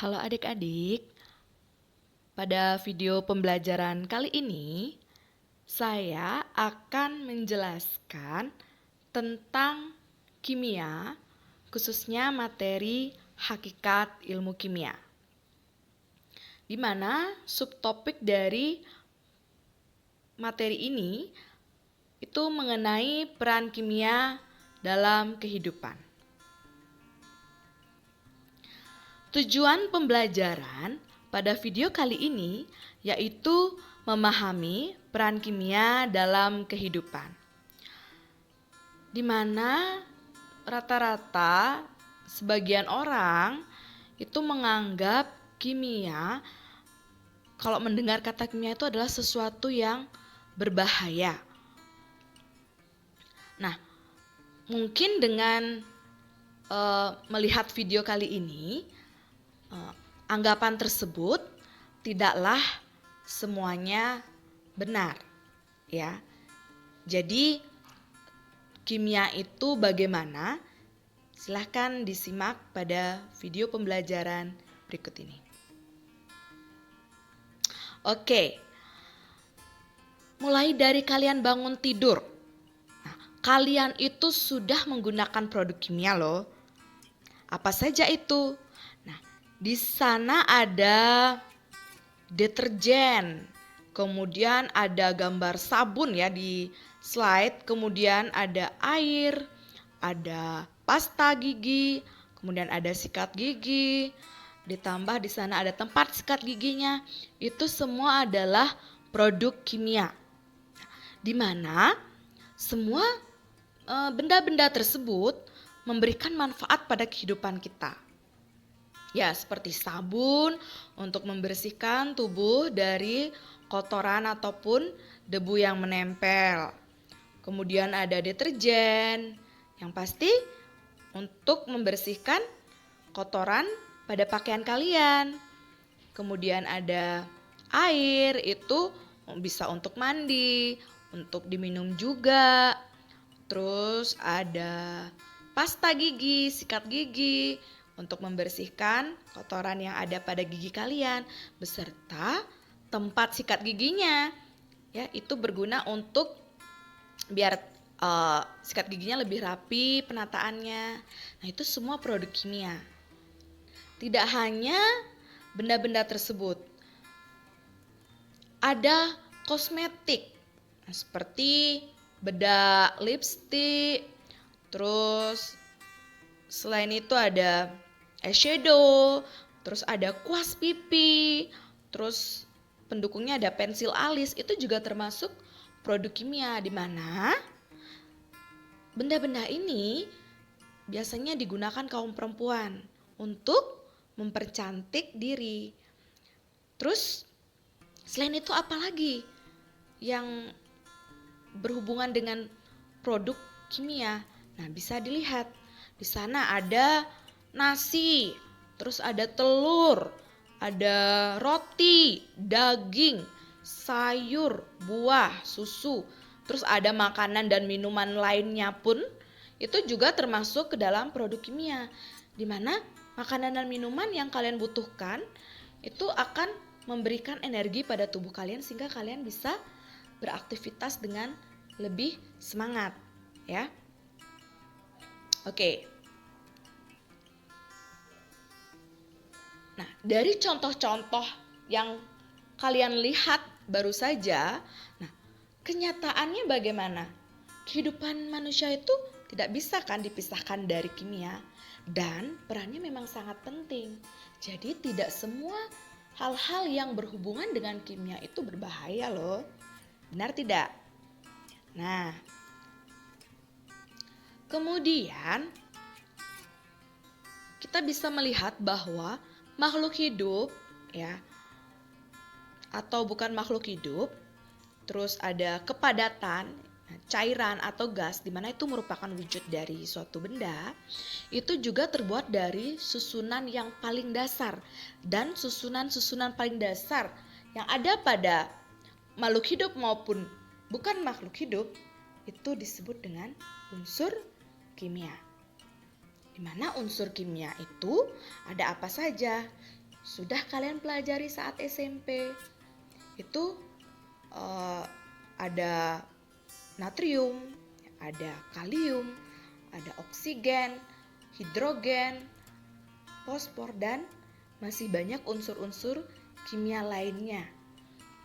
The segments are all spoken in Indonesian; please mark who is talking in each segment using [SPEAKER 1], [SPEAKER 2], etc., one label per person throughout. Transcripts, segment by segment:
[SPEAKER 1] Halo adik-adik, pada video pembelajaran kali ini saya akan menjelaskan tentang kimia, khususnya materi hakikat ilmu kimia, di mana subtopik dari materi ini itu mengenai peran kimia dalam kehidupan. Tujuan pembelajaran pada video kali ini yaitu memahami peran kimia dalam kehidupan. Di mana rata-rata sebagian orang itu menganggap kimia, kalau mendengar kata kimia itu adalah sesuatu yang berbahaya. Nah, mungkin dengan melihat video kali ini, anggapan tersebut tidaklah semuanya benar, ya. Jadi kimia itu bagaimana? Silahkan disimak pada video pembelajaran berikut ini. Oke, mulai dari kalian bangun tidur. Nah, kalian itu sudah menggunakan produk kimia loh. Apa saja itu? Di sana ada deterjen, kemudian ada gambar sabun ya di slide, kemudian ada air, ada pasta gigi, kemudian ada sikat gigi, ditambah di sana ada tempat sikat giginya. Itu semua adalah produk kimia, di mana semua benda-benda tersebut memberikan manfaat pada kehidupan kita. Ya, seperti sabun untuk membersihkan tubuh dari kotoran ataupun debu yang menempel. Kemudian ada deterjen, yang pasti untuk membersihkan kotoran pada pakaian kalian. Kemudian ada air, itu bisa untuk mandi, untuk diminum juga. Terus ada pasta gigi, sikat gigi, untuk membersihkan kotoran yang ada pada gigi kalian beserta tempat sikat giginya. Ya, itu berguna untuk biar sikat giginya lebih rapi penataannya. Nah, itu semua produk kimia. Tidak hanya benda-benda tersebut. Ada kosmetik seperti bedak, lipstik, terus selain itu ada eyeshadow, terus ada kuas pipi, terus pendukungnya ada pensil alis, itu juga termasuk produk kimia, di mana benda-benda ini biasanya digunakan kaum perempuan untuk mempercantik diri. Terus selain itu apa lagi yang berhubungan dengan produk kimia? Nah, bisa dilihat di sana ada nasi, terus ada telur, ada roti, daging, sayur, buah, susu, terus ada makanan dan minuman lainnya pun itu juga termasuk ke dalam produk kimia, di mana makanan dan minuman yang kalian butuhkan itu akan memberikan energi pada tubuh kalian sehingga kalian bisa beraktivitas dengan lebih semangat, ya. Oke. Nah, dari contoh-contoh yang kalian lihat baru saja, nah, kenyataannya bagaimana? Kehidupan manusia itu tidak bisa kan dipisahkan dari kimia, dan perannya memang sangat penting. Jadi tidak semua hal-hal yang berhubungan dengan kimia itu berbahaya loh. Benar tidak? Nah, kemudian kita bisa melihat bahwa makhluk hidup, ya, atau bukan makhluk hidup, terus ada kepadatan, cairan atau gas, di mana itu merupakan wujud dari suatu benda, itu juga terbuat dari susunan yang paling dasar, dan susunan-susunan paling dasar yang ada pada makhluk hidup maupun bukan makhluk hidup itu disebut dengan unsur kimia. Di mana unsur kimia itu ada apa saja? sudah kalian pelajari saat SMP. Itu ada natrium, ada kalium, ada oksigen, hidrogen, fosfor, dan masih banyak unsur-unsur kimia lainnya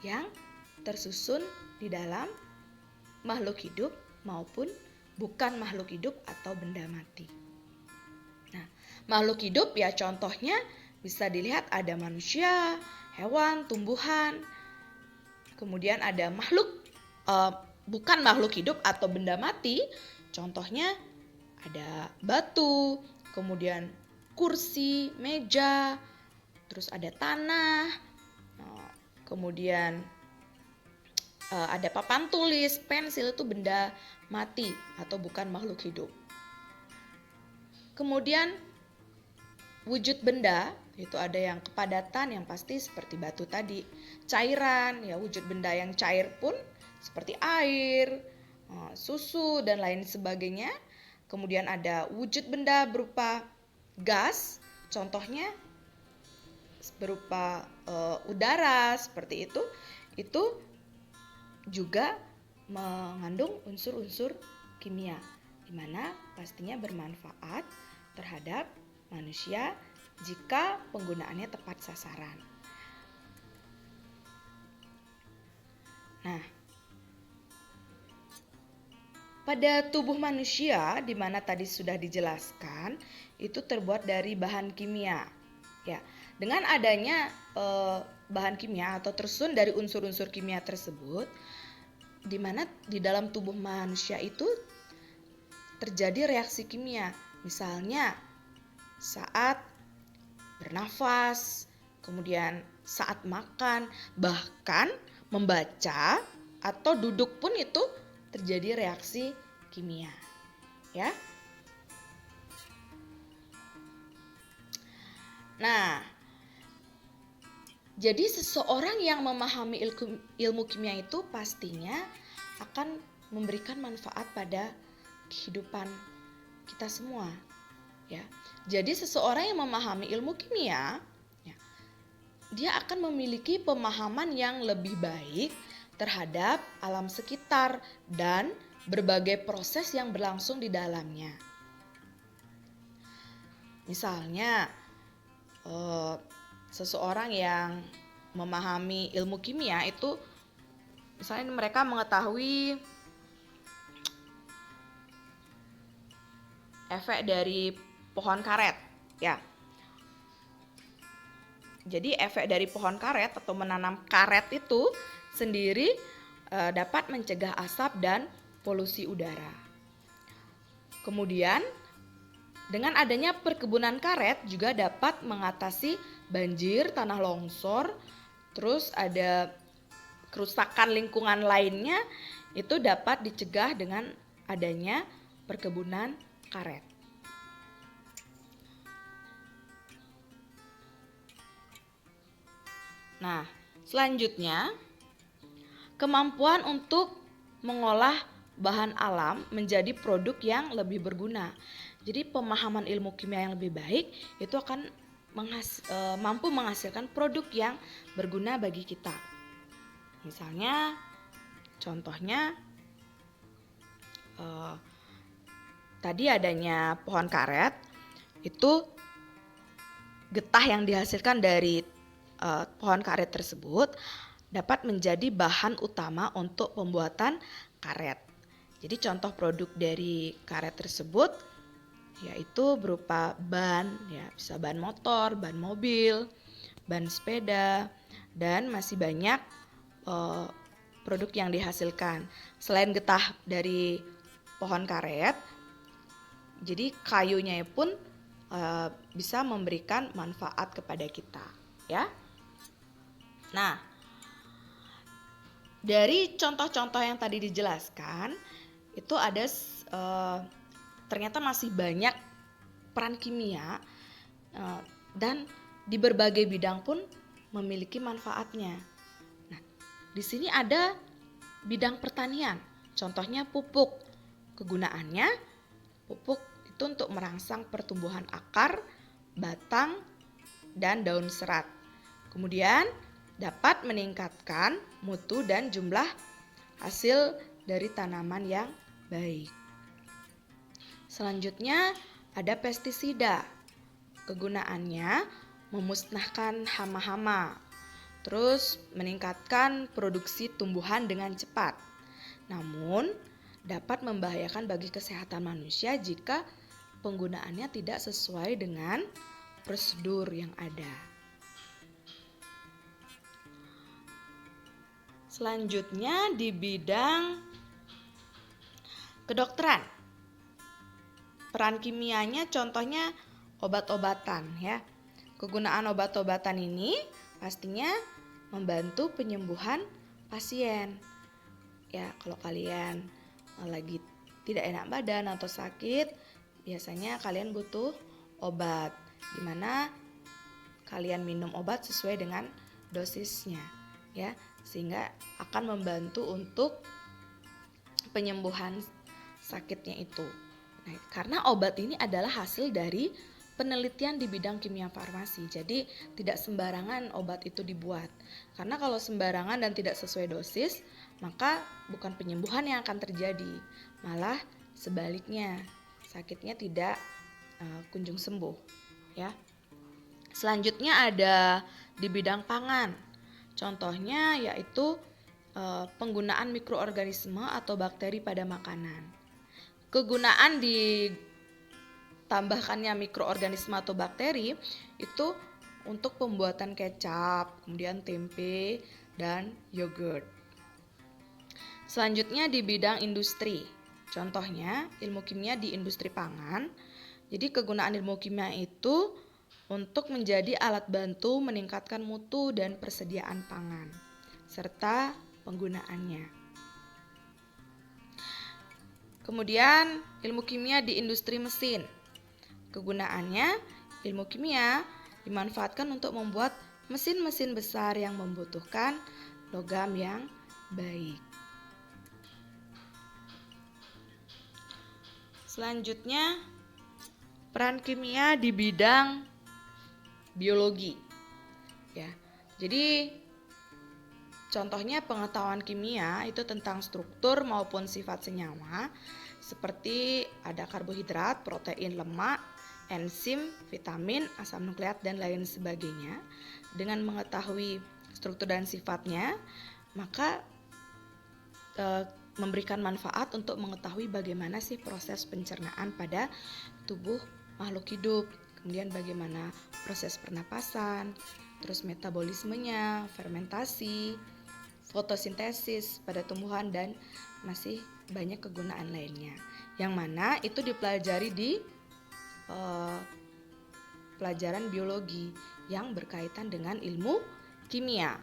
[SPEAKER 1] yang tersusun di dalam makhluk hidup maupun bukan makhluk hidup atau benda mati. Nah, makhluk hidup ya contohnya bisa dilihat ada manusia, hewan, tumbuhan. Kemudian ada makhluk bukan makhluk hidup atau benda mati, contohnya ada batu, kemudian kursi, meja, terus ada tanah, kemudian ada papan tulis, pensil, itu benda mati atau bukan makhluk hidup. Kemudian wujud benda itu ada yang kepadatan, yang pasti seperti batu tadi. Cairan, ya wujud benda yang cair pun seperti air, susu, dan lain sebagainya. Kemudian ada wujud benda berupa gas, contohnya berupa udara seperti itu. Itu juga mengandung unsur-unsur kimia, di mana pastinya bermanfaat terhadap manusia jika penggunaannya tepat sasaran. Nah, pada tubuh manusia, di mana tadi sudah dijelaskan, itu terbuat dari bahan kimia. Ya, dengan adanya bahan kimia atau tersusun dari unsur-unsur kimia tersebut, di mana di dalam tubuh manusia itu terjadi reaksi kimia. Misalnya saat bernafas, kemudian saat makan, bahkan membaca atau duduk pun itu terjadi reaksi kimia. Ya. Nah, jadi seseorang yang memahami ilmu kimia itu pastinya akan memberikan manfaat pada kehidupan kita semua. Ya, jadi seseorang yang memahami ilmu kimia, ya, dia akan memiliki pemahaman yang lebih baik terhadap alam sekitar dan berbagai proses yang berlangsung di dalamnya. Misalnya, seseorang yang memahami ilmu kimia itu, misalnya mereka mengetahui efek dari pohon karet, ya. Jadi efek dari pohon karet atau menanam karet itu sendiri dapat mencegah asap dan polusi udara. Kemudian dengan adanya perkebunan karet juga dapat mengatasi banjir, tanah longsor, terus ada kerusakan lingkungan lainnya, itu dapat dicegah dengan adanya perkebunan karet. Nah, selanjutnya kemampuan untuk mengolah bahan alam menjadi produk yang lebih berguna. Jadi pemahaman ilmu kimia yang lebih baik itu akan mampu menghasilkan produk yang berguna bagi kita. Misalnya, contohnya tadi adanya pohon karet, itu getah yang dihasilkan dari pohon karet tersebut dapat menjadi bahan utama untuk pembuatan karet. Jadi contoh produk dari karet tersebut yaitu berupa ban, ya bisa ban motor, ban mobil, ban sepeda, dan masih banyak produk yang dihasilkan. Selain getah dari pohon karet, jadi kayunya pun bisa memberikan manfaat kepada kita, ya. Nah, dari contoh-contoh yang tadi dijelaskan, itu ada ternyata masih banyak peran kimia dan di berbagai bidang pun memiliki manfaatnya. Nah, di sini ada bidang pertanian, contohnya pupuk. Kegunaannya, pupuk itu untuk merangsang pertumbuhan akar, batang, dan daun serat. Kemudian dapat meningkatkan mutu dan jumlah hasil dari tanaman yang baik. Selanjutnya ada pestisida. Kegunaannya memusnahkan hama-hama, terus meningkatkan produksi tumbuhan dengan cepat. Namun dapat membahayakan bagi kesehatan manusia jika penggunaannya tidak sesuai dengan prosedur yang ada. Selanjutnya di bidang kedokteran. Peran kimianya contohnya obat-obatan ya. Kegunaan obat-obatan ini pastinya membantu penyembuhan pasien. Ya, kalau kalian lagi tidak enak badan atau sakit, biasanya kalian butuh obat, di mana kalian minum obat sesuai dengan dosisnya ya, sehingga akan membantu untuk penyembuhan sakitnya itu. Nah, karena obat ini adalah hasil dari penelitian di bidang kimia farmasi, jadi tidak sembarangan obat itu dibuat. Karena kalau sembarangan dan tidak sesuai dosis, maka bukan penyembuhan yang akan terjadi, malah sebaliknya, sakitnya tidak kunjung sembuh ya. Selanjutnya ada di bidang pangan. Contohnya yaitu penggunaan mikroorganisme atau bakteri pada makanan. Kegunaan ditambahkannya mikroorganisme atau bakteri itu untuk pembuatan kecap, kemudian tempe dan yogurt. Selanjutnya di bidang industri. Contohnya ilmu kimia di industri pangan. Jadi kegunaan ilmu kimia itu untuk menjadi alat bantu meningkatkan mutu dan persediaan pangan, serta penggunaannya. Kemudian ilmu kimia di industri mesin. Kegunaannya, ilmu kimia dimanfaatkan untuk membuat mesin-mesin besar yang membutuhkan logam yang baik. Selanjutnya, peran kimia di bidang biologi. Ya. Jadi contohnya pengetahuan kimia itu tentang struktur maupun sifat senyawa seperti ada karbohidrat, protein, lemak, enzim, vitamin, asam nukleat dan lain sebagainya. Dengan mengetahui struktur dan sifatnya, maka memberikan manfaat untuk mengetahui bagaimana sih proses pencernaan pada tubuh makhluk hidup. Kemudian bagaimana proses pernapasan, terus metabolismenya, fermentasi, fotosintesis pada tumbuhan dan masih banyak kegunaan lainnya. Yang mana itu dipelajari di pelajaran biologi yang berkaitan dengan ilmu kimia.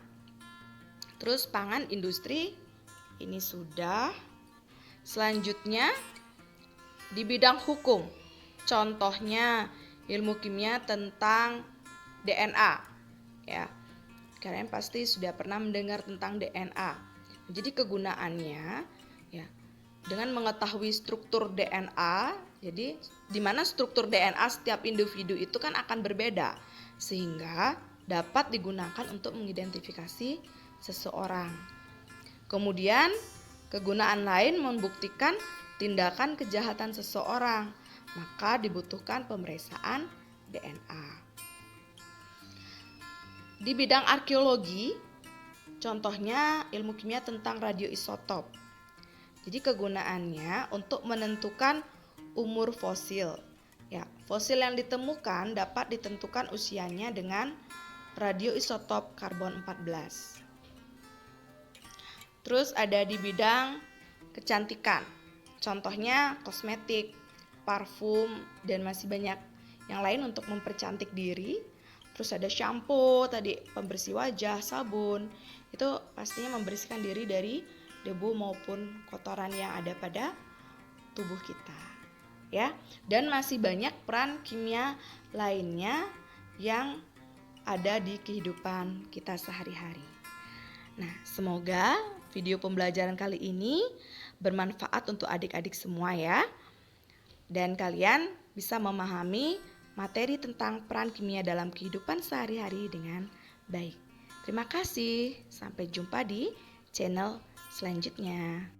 [SPEAKER 1] Terus pangan industri ini sudah. Selanjutnya di bidang hukum. Contohnya ilmu kimia tentang DNA ya. Kalian pasti sudah pernah mendengar tentang DNA. Jadi kegunaannya ya, dengan mengetahui struktur DNA, jadi di mana struktur DNA setiap individu itu kan akan berbeda, sehingga dapat digunakan untuk mengidentifikasi seseorang. Kemudian kegunaan lain membuktikan tindakan kejahatan seseorang, maka dibutuhkan pemeriksaan DNA. Di bidang arkeologi, contohnya ilmu kimia tentang radioisotop. Jadi kegunaannya untuk menentukan umur fosil. Ya, fosil yang ditemukan dapat ditentukan usianya dengan radioisotop karbon 14. Terus ada di bidang kecantikan. Contohnya kosmetik, parfum, dan masih banyak yang lain untuk mempercantik diri. Terus ada shampoo, tadi pembersih wajah, sabun. Itu pastinya membersihkan diri dari debu maupun kotoran yang ada pada tubuh kita. Ya, dan masih banyak peran kimia lainnya yang ada di kehidupan kita sehari-hari. Nah, semoga video pembelajaran kali ini bermanfaat untuk adik-adik semua ya. Dan kalian bisa memahami materi tentang peran kimia dalam kehidupan sehari-hari dengan baik. Terima kasih, sampai jumpa di channel selanjutnya.